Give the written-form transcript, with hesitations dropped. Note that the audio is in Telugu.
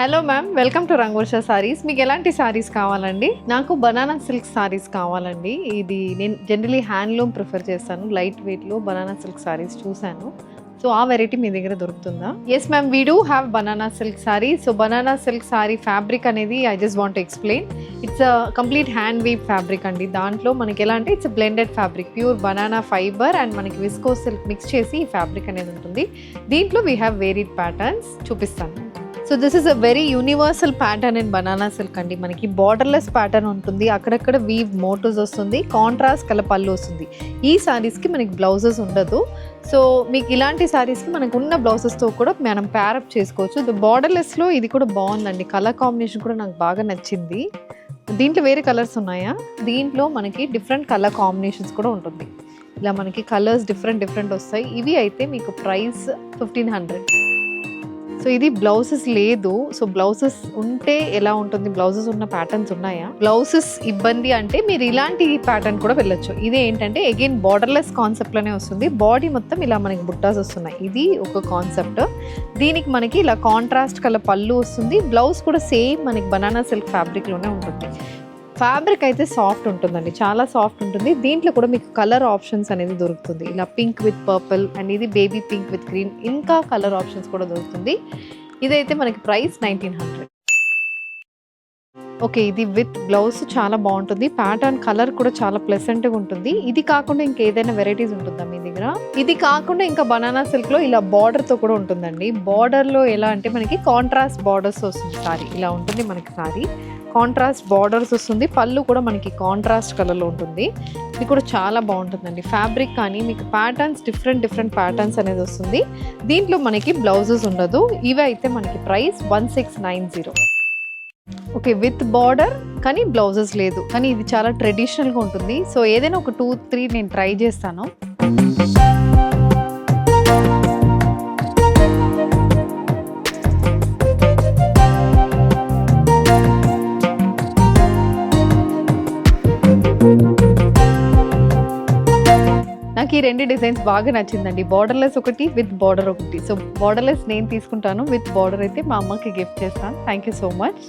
Hello ma'am, welcome to Rangorsha saris. మీకు ఎలాంటి సారీస్ కావాలండి? నాకు బనానా సిల్క్ సారీస్ కావాలండి. ఇది నేను జనరలీ హ్యాండ్లూమ్ ప్రిఫర్ చేస్తాను. లైట్ వెయిట్లో బనానా సిల్క్ సారీస్ చూశాను. సో ఆ వెరైటీ మీ దగ్గర దొరుకుతుందా? Yes ma'am, we do have banana silk sari. So banana silk sari fabric అనేది I just want to explain. It's a complete hand weave fabric అండి. దాంట్లో మనకి ఎలా అంటే it's blended fabric, pure banana fibre and మనకి విస్కోస్ సిల్క్ మిక్స్ చేసి ఈ ఫ్యాబ్రిక్ అనేది ఉంటుంది. దీంట్లో వీ హ్యావ్ వేరీడ్ ప్యాటర్న్స్, చూపిస్తాను. So this is a very universal pattern in banana silk అండి. మనకి బార్డర్లెస్ ప్యాటర్న్ ఉంటుంది, అక్కడక్కడ వీవ్ మోటివ్స్ వస్తుంది, కాంట్రాస్ట్ కలర్ పళ్ళు వస్తుంది. ఈ సారీస్కి మనకి బ్లౌజెస్ ఉండదు. సో మీకు ఇలాంటి సారీస్కి మనకు ఉన్న బ్లౌజెస్తో కూడా మనం ప్యారప్ చేసుకోవచ్చు. బార్డర్లెస్లో ఇది కూడా బాగుందండి. కలర్ కాంబినేషన్ కూడా నాకు బాగా నచ్చింది. దీంట్లో వేరే కలర్స్ ఉన్నాయా? దీంట్లో మనకి డిఫరెంట్ కలర్ కాంబినేషన్స్ కూడా ఉంటుంది. ఇలా మనకి కలర్స్ డిఫరెంట్ వస్తాయి. ఇవి అయితే మీకు ప్రైస్ 1500. సో ఇది బ్లౌజెస్ లేదు. సో బ్లౌజెస్ ఉంటే ఎలా ఉంటుంది? బ్లౌజెస్ ఉన్న ప్యాటర్న్స్ ఉన్నాయా? బ్లౌజెస్ ఇబ్బంది అంటే మీరు ఇలాంటి ప్యాటర్న్ కూడా వెళ్ళొచ్చు. ఇది ఏంటంటే అగైన్ బార్డర్లెస్ కాన్సెప్ట్లోనే వస్తుంది. బాడీ మొత్తం ఇలా మనకి బుట్టాస్ వస్తున్నాయి. ఇది ఒక కాన్సెప్ట్. దీనికి మనకి ఇలా కాంట్రాస్ట్ కలర్ పళ్ళు వస్తుంది. బ్లౌజ్ కూడా సేమ్ మనకి బనానా సిల్క్ ఫ్యాబ్రిక్లోనే ఉంటుంది. ఫ్యాబ్రిక్ అయితే సాఫ్ట్ ఉంటుందండి, చాలా సాఫ్ట్ ఉంటుంది. దీంట్లో కూడా మీకు కలర్ ఆప్షన్స్ అనేది దొరుకుతుంది. ఇలా పింక్ విత్ పర్పుల్ అండ్ ఇది బేబీ పింక్ విత్ గ్రీన్, ఇంకా కలర్ ఆప్షన్స్ కూడా దొరుకుతుంది. ఇదైతే మనకి ప్రైస్ 1900. ఓకే, ఇది విత్ బ్లౌజ్ చాలా బాగుంటుంది. ప్యాటర్న్ కలర్ కూడా చాలా ప్లెసెంట్గా ఉంటుంది. ఇది కాకుండా ఇంకా ఏదైనా వెరైటీస్ ఉంటుందా మీ దగ్గర? ఇది కాకుండా ఇంకా బనానా సిల్క్లో ఇలా బార్డర్తో కూడా ఉంటుందండి. బార్డర్లో ఎలా అంటే మనకి కాంట్రాస్ట్ బార్డర్స్ వస్తుంది. సారీ ఇలా ఉంటుంది మనకి. సారీ కాంట్రాస్ట్ బార్డర్స్ వస్తుంది. పళ్ళు కూడా మనకి కాంట్రాస్ట్ కలర్లో ఉంటుంది. ఇది కూడా చాలా బాగుంటుందండి. ఫ్యాబ్రిక్ కానీ మీకు ప్యాటర్న్స్ డిఫరెంట్ ప్యాటర్న్స్ అనేది వస్తుంది. దీంట్లో మనకి బ్లౌజెస్ ఉండదు. ఇవి అయితే మనకి ప్రైస్ 1690. ఓకే, విత్ బార్డర్ కానీ బ్లౌజెస్ లేదు, కానీ ఇది చాలా ట్రెడిషనల్గా ఉంటుంది. సో ఏదైనా ఒక 2-3 నేను ట్రై చేస్తాను. నాకు ఈ 2 డిజైన్స్ బాగా నచ్చిందండి. బార్డర్లెస్ ఒకటి, విత్ బార్డర్ ఒకటి. సో బార్డర్లెస్ నేను తీసుకుంటాను, విత్ బార్డర్ అయితే మా అమ్మకి గిఫ్ట్ చేస్తాను. Thank you so much.